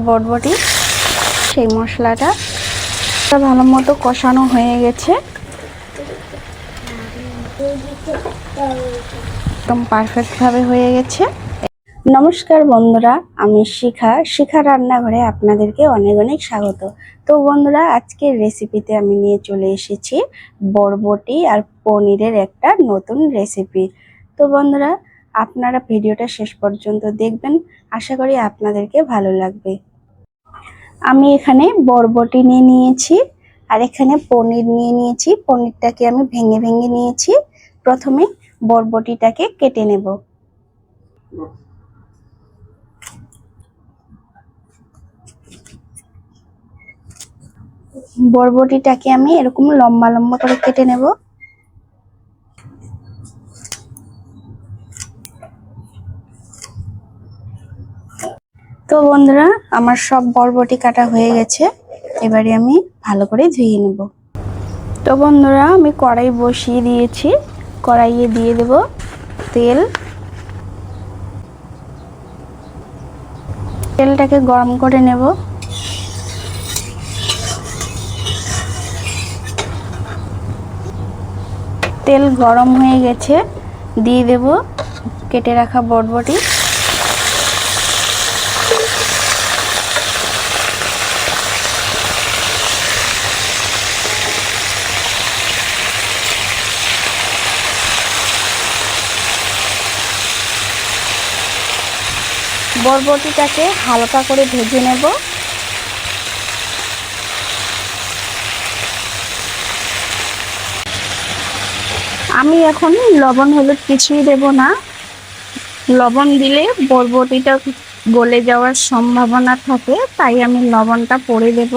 বটবটি সেই মশলাটা ভালো মতো কষানো হয়ে গেছে, একদম পারফেক্ট ভাবে হয়ে গেছে। নমস্কার বন্ধুরা, আমি শিখা রান্নাঘরে আপনাদেরকে অনেক অনেক স্বাগত। তো বন্ধুরা, আজকের রেসিপিতে আমি নিয়ে চলে এসেছি বরবটি আর পনিরের একটা নতুন রেসিপি। তো বন্ধুরা, আপনারা ভিডিওটা শেষ পর্যন্ত দেখবেন, আশা করি আপনাদেরকে ভালো লাগবে। আমি এখানে বরবটি নিয়ে নিয়েছি আর এখানে পনির নিয়ে নিয়েছি। পনিরটাকে আমি ভেঙে ভেঙে নিয়েছি। প্রথমে বরবটিটাকে কেটে নেব। বরবটিটাকে আমি এরকম লম্বা লম্বা করে কেটে নেব। তো বন্ধুরা, আমার সব বরবটি কাটা হয়ে গেছে, এবারে আমি ভালো করে ধুয়ে নেব। তো বন্ধুরা, আমি কড়াই বসিয়ে দিয়েছি। কড়াইয়ে দিয়ে দেব তেল। তেলটাকে গরম করে নেব। তেল গরম হয়ে গেছে, দিয়ে দেব কেটে রাখা বরবটি। বরবটিটাকে হালকা করে ভেজে নেব। আমি এখন লবণ হলুদ কিছুই দেব না। লবণ দিলে বরবটিটা গলে যাওয়ার সম্ভাবনা থাকে, তাই আমি লবণটা পরে দেব।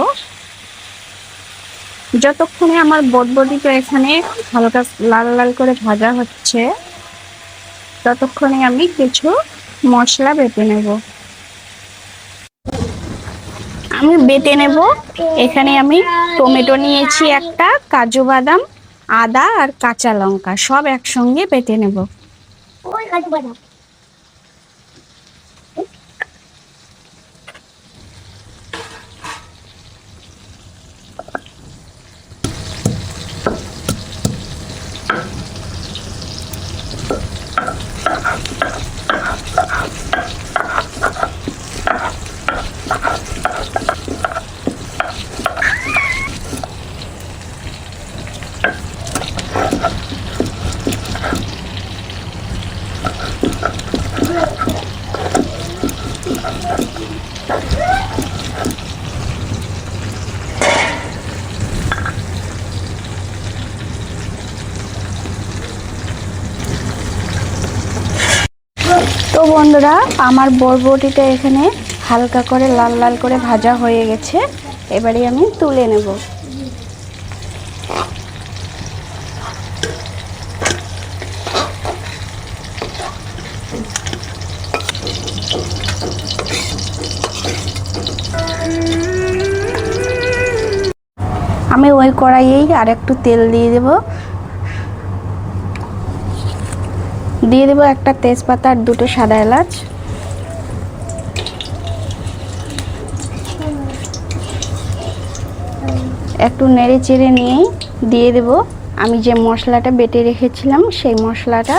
যতক্ষণে আমার বরবটিটা এখানে হালকা লাল লাল করে ভাজা হচ্ছে, ততক্ষণে আমি কিছু মশলা বেটে নেব। এখানে আমি টমেটো নিয়েছি একটা, কাজু বাদাম, আদা আর কাঁচা লঙ্কা সব একসঙ্গে বেটে নেব। তো বন্ধুরা, আমার বরবটিটা এখানে হালকা করে লাল লাল করে ভাজা হয়ে গেছে, এবারে আমি তুলে নেব। আমি ওই কড়াইয়েই আর একটু তেল দিয়ে দেব। একটা তেজপাতা আর দুটো সাদা এলাচ। একটু নেড়ে চেড়ে নিয়ে দিয়ে দেব আমি যে মশলাটা বেটে রেখেছিলাম সেই মশলাটা।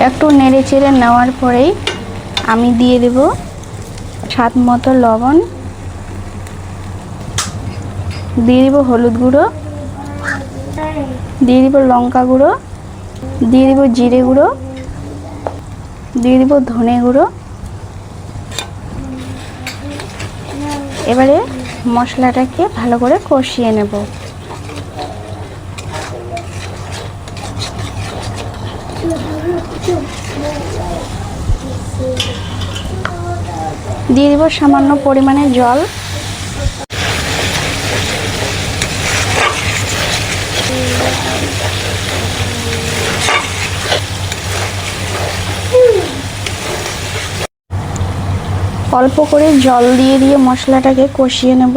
একটু নেড়ে চেড়ে নেওয়ার পরেই আমি দিয়ে দেব স্বাদ মতো লবণ, দিয়ে দেব হলুদ গুঁড়ো, দিয়ে দেব লঙ্কা গুঁড়ো, দিয়ে দেব জিরে গুঁড়ো, দিয়ে দেব ধনে গুঁড়ো। এবারে মশলাটাকে ভালো করে কষিয়ে নেব। দিয়ে দিব সামান্য পরিমাণে জল। অল্প করে জল দিয়ে দিয়ে মশলাটাকে কষিয়ে নেব।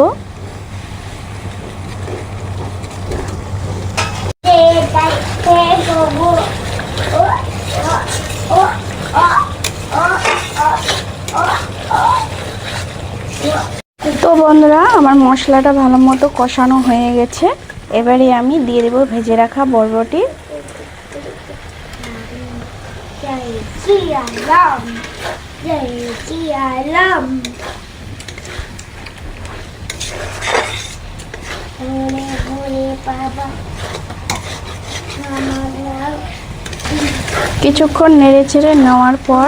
তো বন্ধুরা, আমার মশলাটা ভালো মতো কষানো হয়ে গেছে। এবারে আমি দিয়ে দেবো ভেজে রাখা বরবটি। কিছুক্ষণ নেড়ে চেড়ে নেওয়ার পর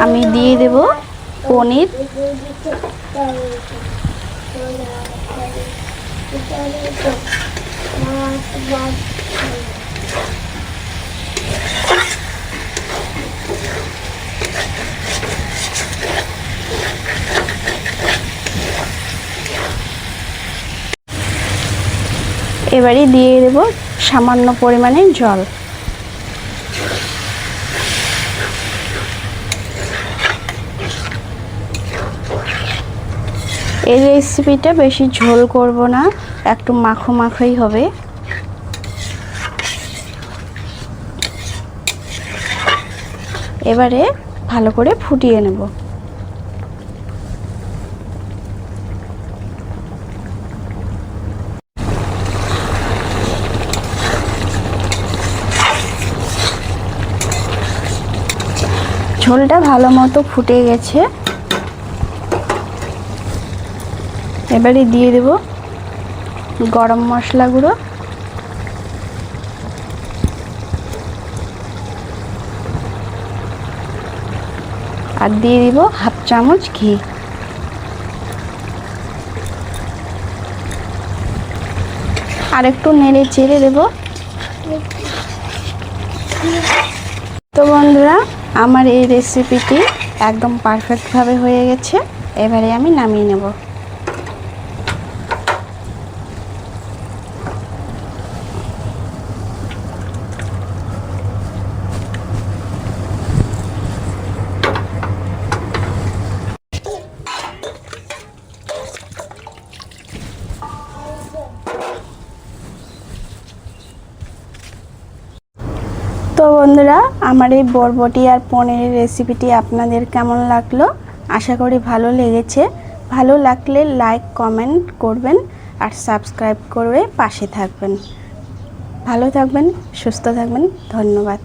আমি দিয়ে দেব পনির। এবারে দিয়ে দেব সামান্য পরিমাণে জল। এই রেসিপিটা বেশি ঝোল করব না, একটু মাখো মাখোই হবে। এবারে ভালো করে ফুটিয়ে নেব। ঝোলটা ভালো মতো ফুটে গেছে। এবারে দিয়ে দেব গরম মশলা গুঁড়ো, আর দিয়ে দিব হাফ চামচ ঘি। আর একটু নেড়ে চেড়ে দেব। তো বন্ধুরা, আমার এই রেসিপিটি একদম পারফেক্টভাবে হয়ে গেছে। এবারে আমি নামিয়ে নেব। তো বন্ধুরা, আমার এই বরবটি আর পনিরের রেসিপিটি আপনাদের কেমন লাগলো? আশা করি ভালো লেগেছে। ভালো লাগলে লাইক কমেন্ট করবেন আর সাবস্ক্রাইব করে পাশে থাকবেন। ভালো থাকবেন, সুস্থ থাকবেন। ধন্যবাদ।